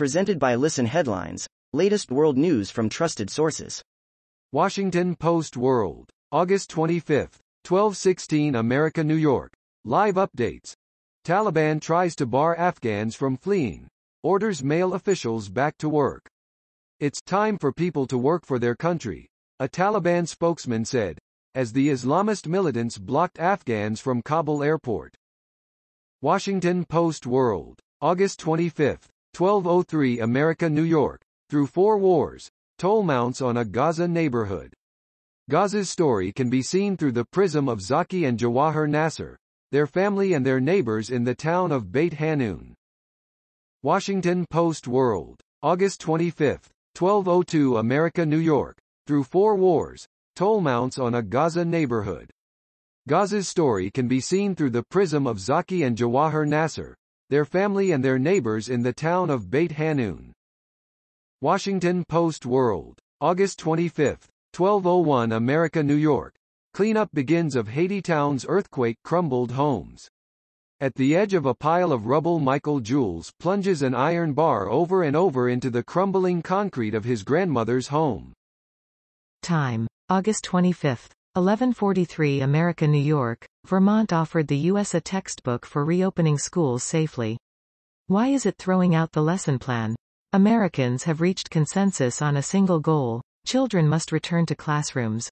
Presented by Listen Headlines, latest world news from trusted sources. Washington Post World, August 25, 12:16 America, New York. Live updates. Taliban tries to bar Afghans from fleeing. Orders male officials back to work. It's time for people to work for their country, a Taliban spokesman said, as the Islamist militants blocked Afghans from Kabul airport. Washington Post World, August 25, 12:03 America, New York. Through 4 wars, toll mounts on a Gaza neighborhood. Gaza's story can be seen through the prism of Zaki and Jawahar Nasser, their family and their neighbors in the town of Beit Hanun. Washington Post World, August 25, 12:02 America, New York. Through 4 wars, toll mounts on a Gaza neighborhood. Gaza's story can be seen through the prism of Zaki and Jawahar Nasser, their family and their neighbors in the town of Beit Hanun. Washington Post World, August 25, 12:01 America, New York. Cleanup begins of Haiti town's earthquake-crumbled homes. At the edge of a pile of rubble, Michael Jules plunges an iron bar over and over into the crumbling concrete of his grandmother's home. Time, August 25, 11:43 America, New York. Vermont offered the U.S. a textbook for reopening schools safely. Why is it throwing out the lesson plan? Americans have reached consensus on a single goal: children must return to classrooms.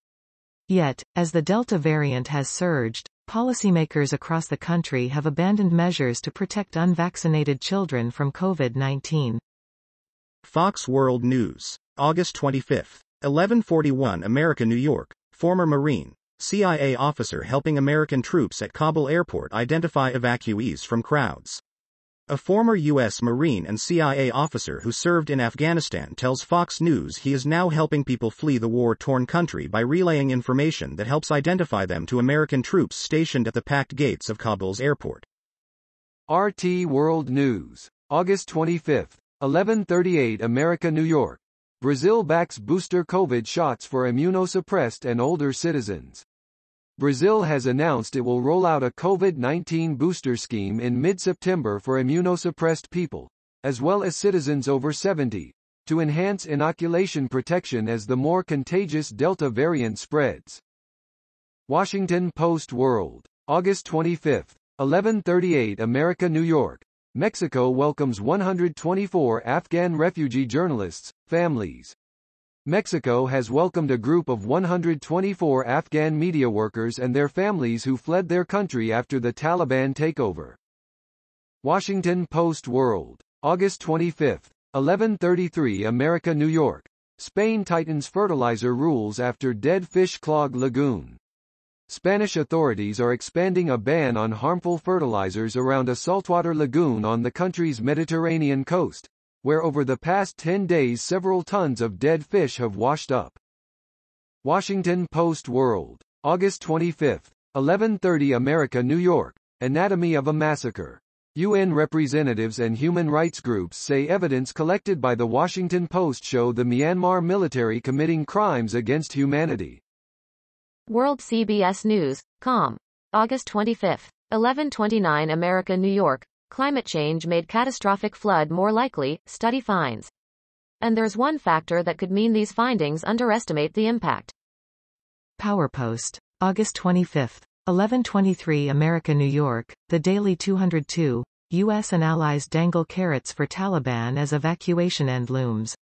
Yet, as the Delta variant has surged, policymakers across the country have abandoned measures to protect unvaccinated children from COVID-19. Fox World News, August 25, 11:41 America, New York. Former Marine, CIA officer helping American troops at Kabul airport identify evacuees from crowds. A former U.S. Marine and CIA officer who served in Afghanistan tells Fox News he is now helping people flee the war-torn country by relaying information that helps identify them to American troops stationed at the packed gates of Kabul's airport. RT World News, August 25, 11:38 America, New York. Brazil backs booster COVID shots for immunosuppressed and older citizens. Brazil has announced it will roll out a COVID-19 booster scheme in mid-September for immunosuppressed people, as well as citizens over 70, to enhance inoculation protection as the more contagious Delta variant spreads. Washington Post World, August 25, 11:38 America, New York. Mexico welcomes 124 Afghan refugee journalists' families. Mexico has welcomed a group of 124 Afghan media workers and their families who fled their country after the Taliban takeover. Washington Post World, August 25, 11:33 America, New York. Spain tightens fertilizer rules after dead fish clog lagoon. Spanish authorities are expanding a ban on harmful fertilizers around a saltwater lagoon on the country's Mediterranean coast, where over the past 10 days several tons of dead fish have washed up. Washington Post World, August 25, 11:30 America, New York. Anatomy of a massacre. UN representatives and human rights groups say evidence collected by the Washington Post show the Myanmar military committing crimes against humanity. World CBS News, com. August 25, 11:29 America, New York. Climate change made catastrophic flood more likely, study finds. And there's one factor that could mean these findings underestimate the impact. PowerPost, August 25, 11:23 America, New York. The Daily 202, U.S. and allies dangle carrots for Taliban as evacuation end looms.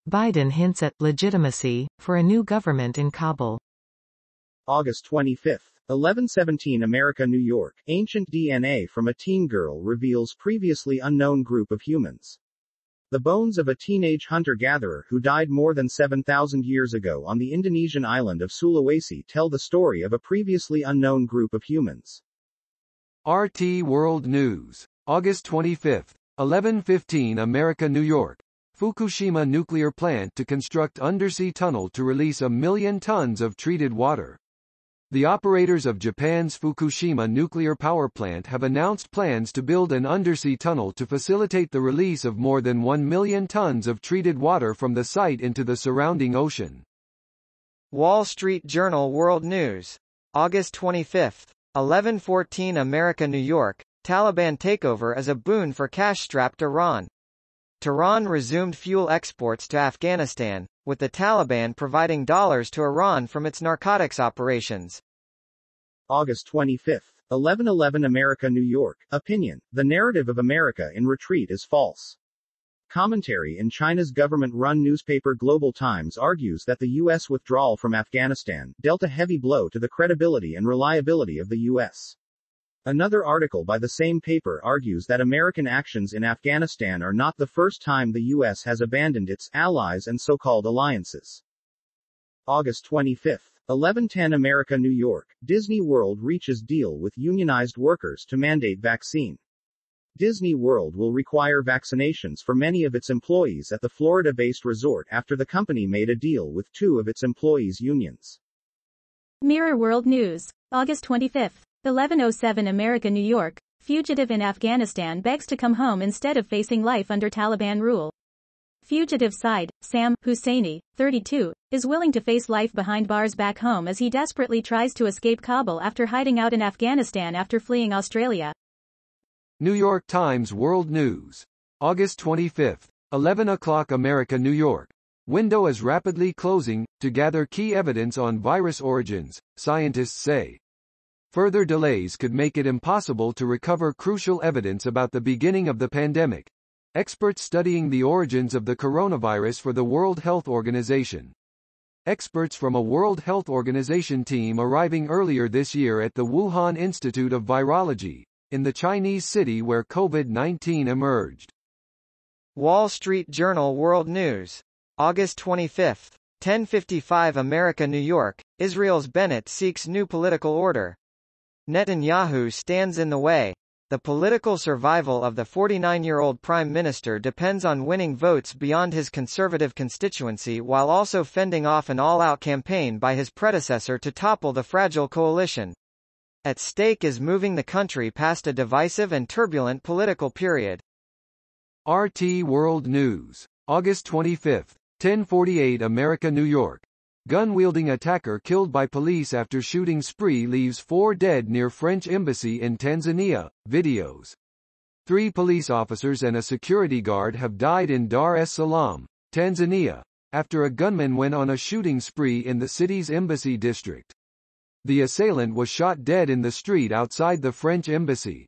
Biden hints at legitimacy for a new government in Kabul. August 25, 11:17 America, New York. Ancient DNA from a teen girl reveals previously unknown group of humans. The bones of a teenage hunter-gatherer who died more than 7,000 years ago on the Indonesian island of Sulawesi tell the story of a previously unknown group of humans. RT World News, August 25, 11:15 America, New York. Fukushima nuclear plant to construct undersea tunnel to release 1 million tons of treated water. The operators of Japan's Fukushima nuclear power plant have announced plans to build an undersea tunnel to facilitate the release of more than 1 million tons of treated water from the site into the surrounding ocean. Wall Street Journal World News, August 25, 11:14 America, New York. Taliban takeover as a boon for cash-strapped Iran. Tehran resumed fuel exports to Afghanistan, with the Taliban providing dollars to Iran from its narcotics operations. August 25. 11/11 America, New York. Opinion: the narrative of America in retreat is false. Commentary in China's government-run newspaper Global Times argues that the U.S. withdrawal from Afghanistan dealt a heavy blow to the credibility and reliability of the U.S. Another article by the same paper argues that American actions in Afghanistan are not the first time the U.S. has abandoned its allies and so-called alliances. August 25. 11:10 America, New York. Disney World reaches deal with unionized workers to mandate vaccine. Disney World will require vaccinations for many of its employees at the Florida-based resort after the company made a deal with two of its employees' unions. Mirror World News. August 25. 11:07 America, New York. Fugitive in Afghanistan begs to come home instead of facing life under Taliban rule. Fugitive Saeed Sam Husseini, 32, is willing to face life behind bars back home as he desperately tries to escape Kabul after hiding out in Afghanistan after fleeing Australia. New York Times World News. August 25. 11 o'clock America, New York. Window is rapidly closing to gather key evidence on virus origins, scientists say. Further delays could make it impossible to recover crucial evidence about the beginning of the pandemic. Experts studying the origins of the coronavirus for the World Health Organization. Experts from a World Health Organization team arriving earlier this year at the Wuhan Institute of Virology, in the Chinese city where COVID-19 emerged. Wall Street Journal World News. August 25. 10:55 America, New York. Israel's Bennett seeks new political order. Netanyahu stands in the way. The political survival of the 49-year-old prime minister depends on winning votes beyond his conservative constituency while also fending off an all-out campaign by his predecessor to topple the fragile coalition. At stake is moving the country past a divisive and turbulent political period. RT World News. August 25. 10:48 America, New York. Gun-wielding attacker killed by police after shooting spree leaves 4 dead near French embassy in Tanzania. Videos. 3 police officers and a security guard have died in Dar es Salaam, Tanzania, after a gunman went on a shooting spree in the city's embassy district. The assailant was shot dead in the street outside the French embassy.